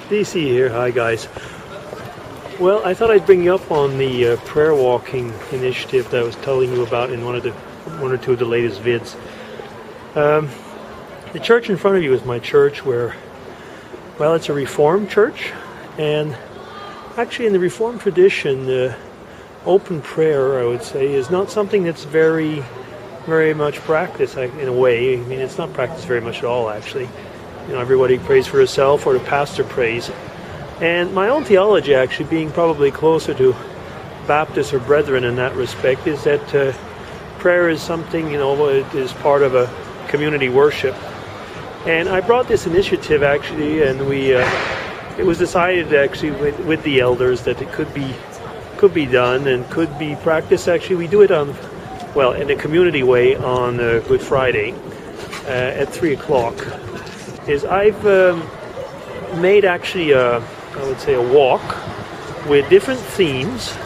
DC here. Hi guys. Well, I thought I'd bring you up on the prayer walking initiative that I was telling you about in one or two of the latest vids. The church in front of you is my church where, well, it's a Reformed church, and actually in the Reformed tradition, open prayer, I would say, is not something that's very much practiced in a way. I mean, it's not practiced very much at all, actually. You know, everybody prays for herself, or the pastor prays. And my own theology, actually, being probably closer to Baptist or Brethren in that respect, is that prayer is something, you know, it is part of a community worship. And I brought this initiative, actually, and it was decided, actually, with the elders that it could be done and could be practiced. Actually, we do it in a community way on Good Friday at 3 o'clock. I've made actually I would say a walk with different themes,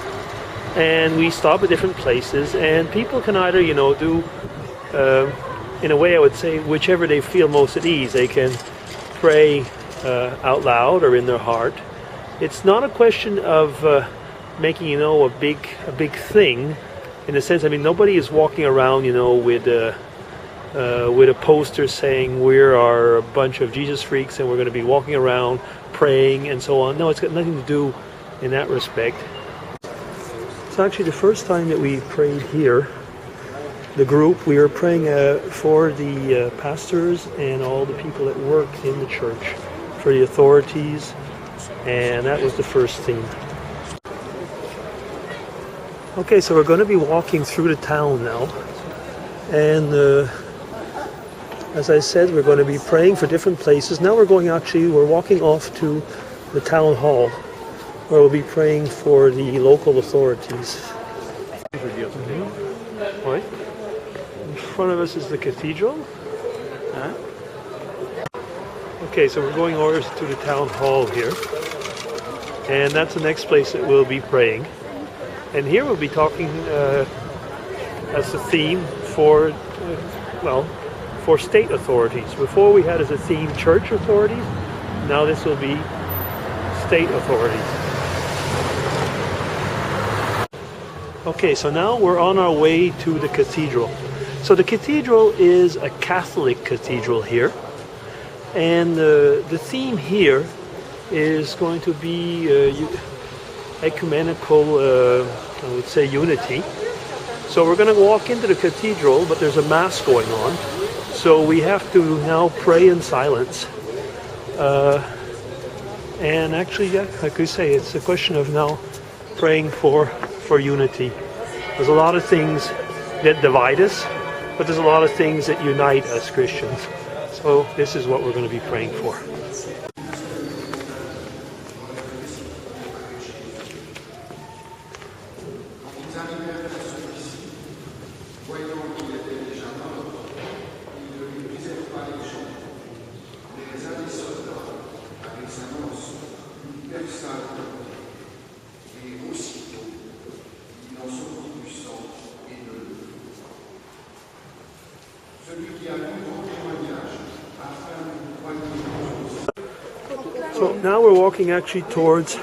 and we stop at different places, and people can either, you know, do in a way, I would say, whichever they feel most at ease. They can pray out loud or in their heart. It's not a question of making, you know, a big thing, in a sense. I mean, nobody is walking around, you know, with a poster saying we are a bunch of Jesus freaks and we're going to be walking around praying and so on. No, it's got nothing to do in that respect. It's actually the first time that we prayed here. The group, we were praying for the pastors and all the people that work in the church, for the authorities, and that was the first theme. Okay, so we're going to be walking through the town now, and as I said, we're going to be praying for different places. Now we're walking off to the town hall, where we'll be praying for the local authorities. Right. In front of us is the cathedral. Okay, so we're going over to the town hall here, and that's the next place that we'll be praying. And here we'll be talking as a theme for state authorities. Before we had as a theme church authorities. Now this will be state authorities. Okay, so now we're on our way to the cathedral. So the cathedral is a Catholic cathedral here, and the theme here is going to be ecumenical, I would say, unity. So we're going to walk into the cathedral, but there's a mass going on. So we have to now pray in silence. And actually, yeah, like I say, it's a question of now praying for unity. There's a lot of things that divide us, but there's a lot of things that unite us Christians. So this is what we're going to be praying for. So now we're walking actually towards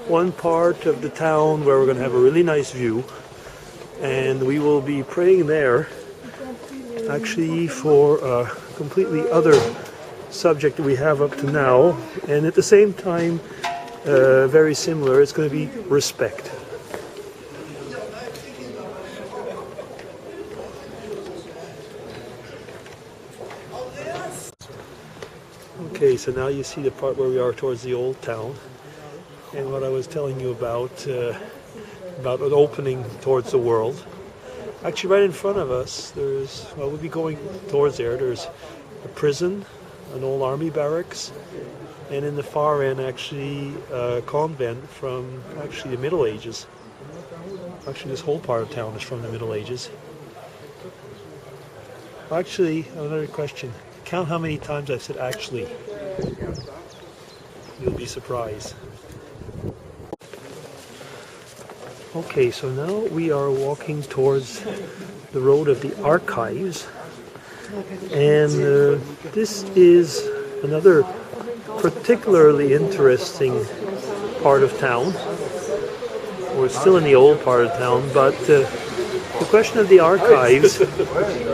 one part of the town where we're going to have a really nice view, and we will be praying there actually for a completely other subject that we have up to now, and at the same time very similar. It's going to be respect. Okay, so now you see the part where we are towards the old town, and what I was telling you about an opening towards the world. Actually, right in front of us, we'll be going towards there. There's a prison, an old army barracks, and in the far end, actually, a convent from actually the Middle Ages. Actually, this whole part of town is from the Middle Ages. Actually, another question. Count how many times I've said actually. You'll be surprised. Okay, so now we are walking towards the road of the archives, and this is another particularly interesting part of town. We're still in the old part of town, but the question of the archives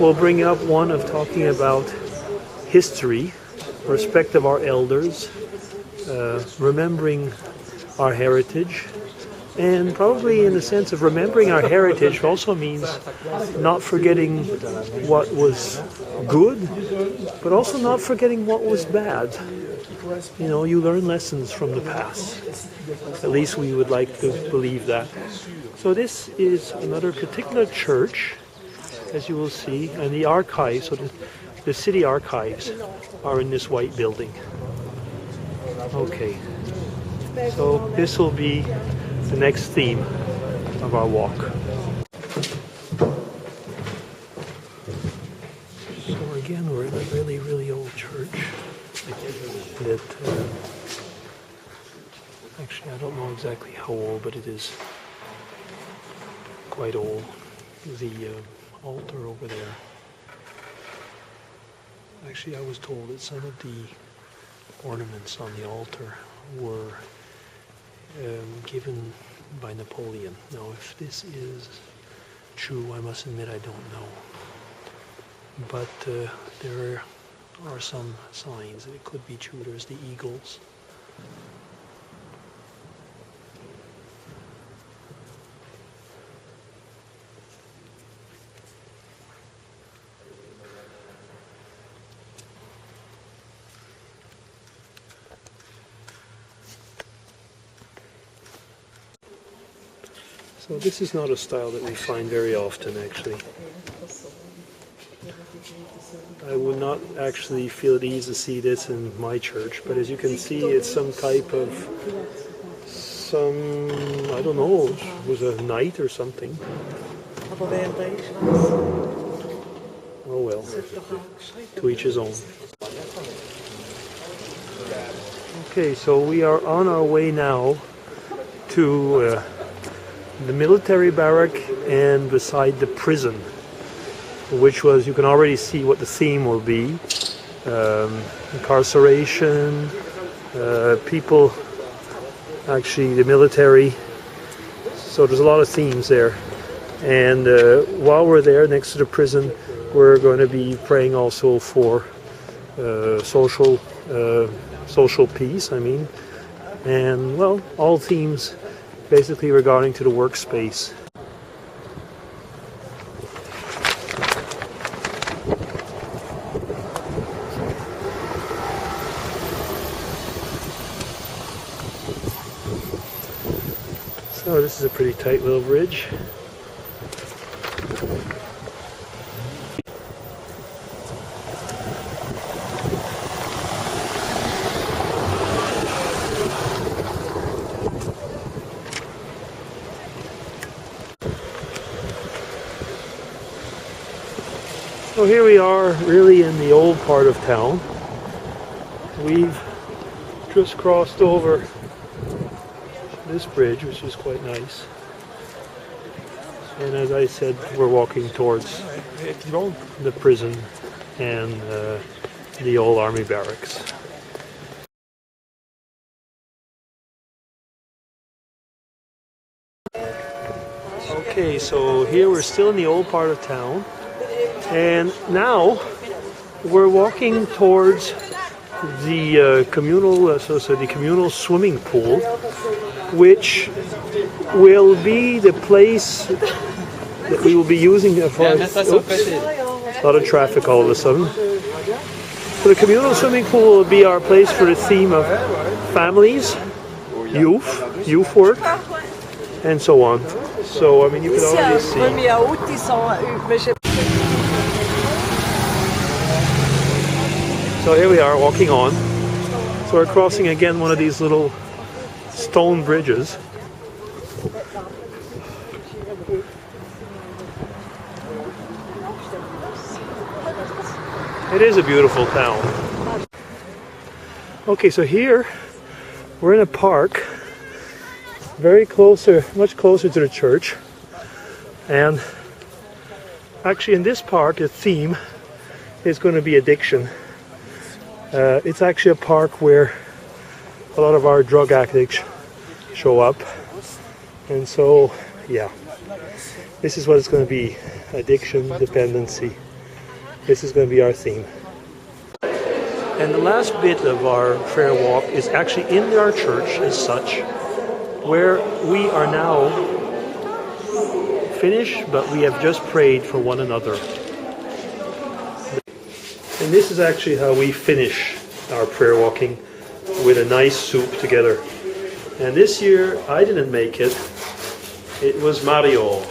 will bring up one of talking about history, respect of our elders, remembering our heritage, and probably in the sense of remembering our heritage also means not forgetting what was good, but also not forgetting what was bad. You know, you learn lessons from the past. At least we would like to believe that. So this is another particular church, as you will see, and the archives, so the city archives are in this white building. Okay, so this will be the next theme of our walk. So again, we're in a really, really old church that actually I don't know exactly how old, but it is quite old. The altar over there. Actually, I was told that some of the ornaments on the altar were given by Napoleon. Now, if this is true, I must admit I don't know. But there are some signs that it could be true. There's the eagles. So this is not a style that we find very often, actually. I would not actually feel at ease to see this in my church, but as you can see, it's some type of, I don't know, it was a knight or something. Oh well, to each his own. Okay, so we are on our way now to the military barrack and beside the prison, which was, you can already see what the theme will be. Incarceration, people, actually the military. So there's a lot of themes there. And while we're there next to the prison, we're going to be praying also for social peace, and well, all themes basically regarding to the workspace. So this is a pretty tight little bridge. So here we are, really in the old part of town. We've just crossed over this bridge, which is quite nice. And as I said, we're walking towards the prison and the old army barracks. Okay, so here we're still in the old part of town. And now we're walking towards the communal swimming pool, which will be the place that we will be using for. Oops, a lot of traffic all of a sudden. So the communal swimming pool will be our place for the theme of families, youth work, and so on. So you can already see. So here we are walking on. So we're crossing again one of these little stone bridges. It is a beautiful town. Okay, so here we're in a park, much closer to the church. And actually in this park, the theme is going to be addiction. It's actually a park where a lot of our drug addicts show up. And so, yeah, this is what it's going to be. Addiction, dependency. This is going to be our theme. And the last bit of our prayer walk is actually in our church as such, where we are now finished, but we have just prayed for one another. And this is actually how we finish our prayer walking, with a nice soup together. And this year I didn't make it. It was Mario.